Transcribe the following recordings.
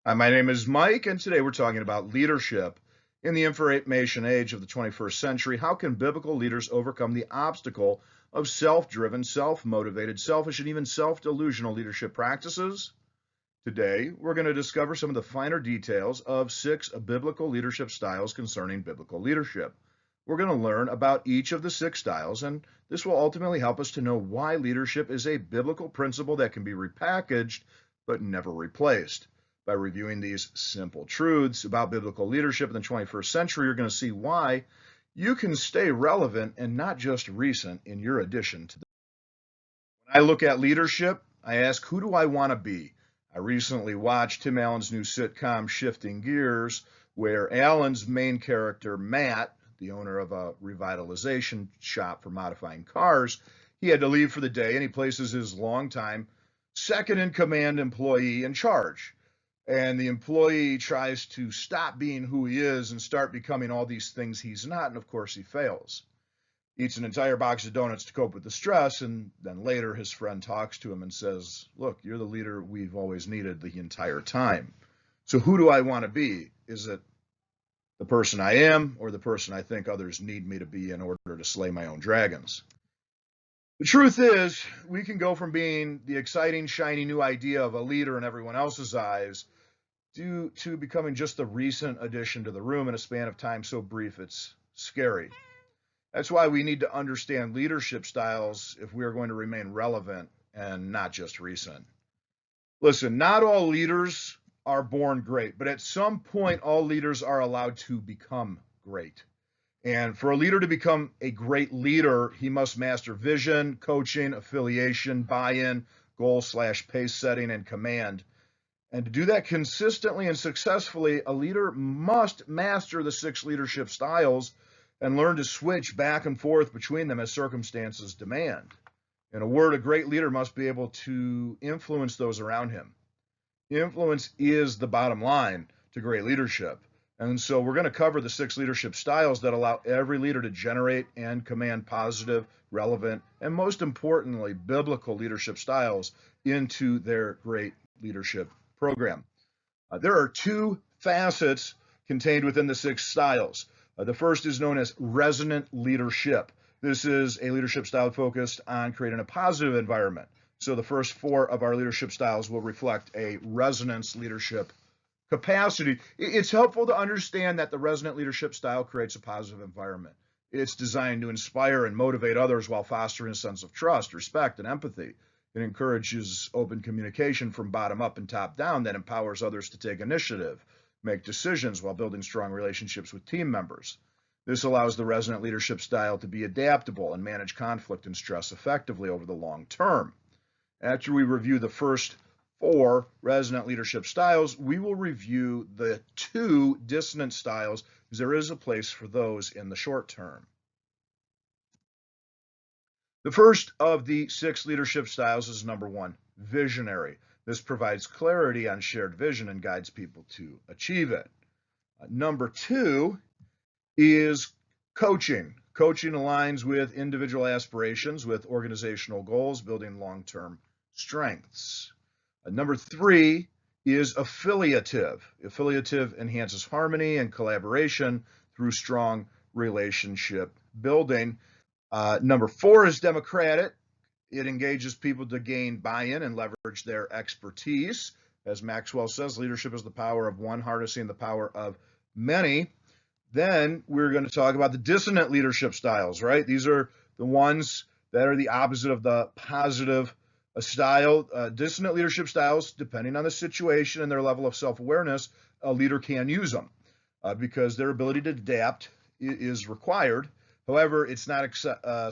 Hi, my name is Mike, and today we're talking about leadership. In the information age of the 21st century, how can biblical leaders overcome the obstacle of self-driven, self-motivated, selfish, and even self-delusional leadership practices? Today, we're going to discover some of the finer details of 6 biblical leadership styles concerning biblical leadership. We're going to learn about each of the 6 styles, and this will ultimately help us to know why leadership is a biblical principle that can be repackaged but never replaced. By reviewing these simple truths about biblical leadership in the 21st century, you're going to see why you can stay relevant and not just recent in your addition to the. When I look at leadership, I ask, who do I want to be? I recently watched Tim Allen's new sitcom, Shifting Gears, where Allen's main character, Matt, the owner of a revitalization shop for modifying cars, he had to leave for the day, and he places his longtime second in command employee in charge. And the employee tries to stop being who he is and start becoming all these things he's not, and of course he fails. Eats an entire box of donuts to cope with the stress, and then later his friend talks to him and says, look, you're the leader we've always needed the entire time. So who do I want to be? Is it the person I am, or the person I think others need me to be in order to slay my own dragons? The truth is, we can go from being the exciting, shiny new idea of a leader in everyone else's eyes due to becoming just the recent addition to the room in a span of time so brief it's scary. That's why we need to understand leadership styles if we are going to remain relevant and not just recent. Listen, not all leaders are born great, but at some point, all leaders are allowed to become great. And for a leader to become a great leader, he must master vision, coaching, affiliation, buy-in, goal/pace setting, and command. And to do that consistently and successfully, a leader must master the 6 leadership styles and learn to switch back and forth between them as circumstances demand. In a word, a great leader must be able to influence those around him. Influence is the bottom line to great leadership. And so we're going to cover the 6 leadership styles that allow every leader to generate and command positive, relevant, and most importantly, biblical leadership styles into their great leadership program. There are 2 facets contained within the 6 styles. The first is known as resonant leadership. This is a leadership style focused on creating a positive environment. So the first 4 of our leadership styles will reflect a resonance leadership capacity. It's helpful to understand that the resonant leadership style creates a positive environment. It's designed to inspire and motivate others while fostering a sense of trust, respect, and empathy. It encourages open communication from bottom up and top down that empowers others to take initiative, make decisions while building strong relationships with team members. This allows the resonant leadership style to be adaptable and manage conflict and stress effectively over the long term. After we review the first 4 resonant leadership styles, we will review the 2 dissonant styles because there is a place for those in the short term. The first of the 6 leadership styles is number 1, visionary. This provides clarity on shared vision and guides people to achieve it. Number 2 is coaching. Coaching aligns with individual aspirations with organizational goals, building long-term strengths. Number 3 is affiliative. Affiliative enhances harmony and collaboration through strong relationship building. Number 4 is democratic. It engages people to gain buy-in and leverage their expertise. As Maxwell says, leadership is the power of one harnessing the power of many. Then we're going to talk about the dissonant leadership styles, right? These are the ones that are the opposite of the positive style. Dissonant leadership styles, depending on the situation and their level of self-awareness, a leader can use them because their ability to adapt is required. However, it's not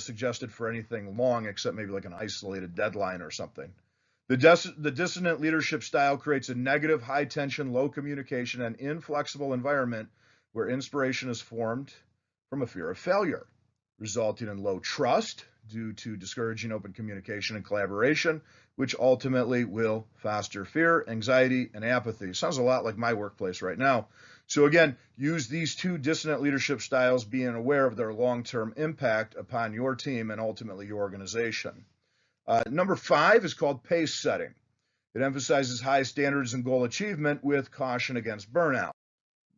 suggested for anything long except maybe like an isolated deadline or something. The dissonant leadership style creates a negative, high-tension, low communication, and inflexible environment where inspiration is formed from a fear of failure, resulting in low trust due to discouraging open communication and collaboration, which ultimately will foster fear, anxiety, and apathy. Sounds a lot like my workplace right now. So again, use these 2 dissonant leadership styles, being aware of their long-term impact upon your team and ultimately your organization. Number 5 is called pace setting. It emphasizes high standards and goal achievement with caution against burnout.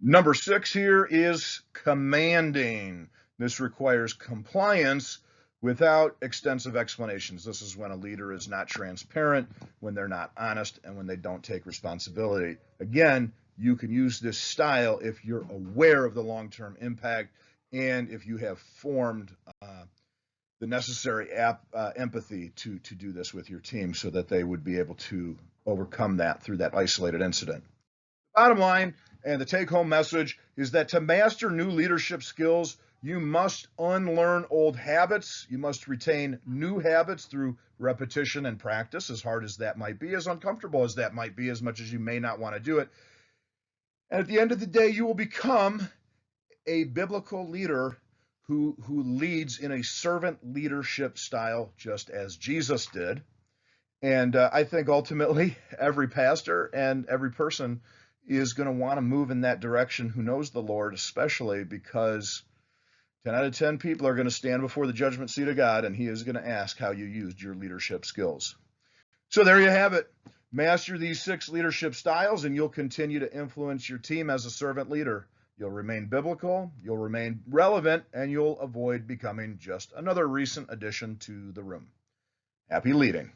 Number 6 here is commanding. This requires compliance without extensive explanations. This is when a leader is not transparent, when they're not honest, and when they don't take responsibility. Again, you can use this style if you're aware of the long-term impact and if you have formed the necessary empathy to do this with your team so that they would be able to overcome that through that isolated incident. Bottom line and the take-home message is that to master new leadership skills, you must unlearn old habits. You must retain new habits through repetition and practice, as hard as that might be, as uncomfortable as that might be, as much as you may not want to do it. And at the end of the day, you will become a biblical leader who leads in a servant leadership style, just as Jesus did. And I think ultimately every pastor and every person is going to want to move in that direction who knows the Lord, especially because 10 out of 10 people are going to stand before the judgment seat of God, and he is going to ask how you used your leadership skills. So there you have it. Master these 6 leadership styles, and you'll continue to influence your team as a servant leader. You'll remain biblical, you'll remain relevant, and you'll avoid becoming just another recent addition to the room. Happy leading.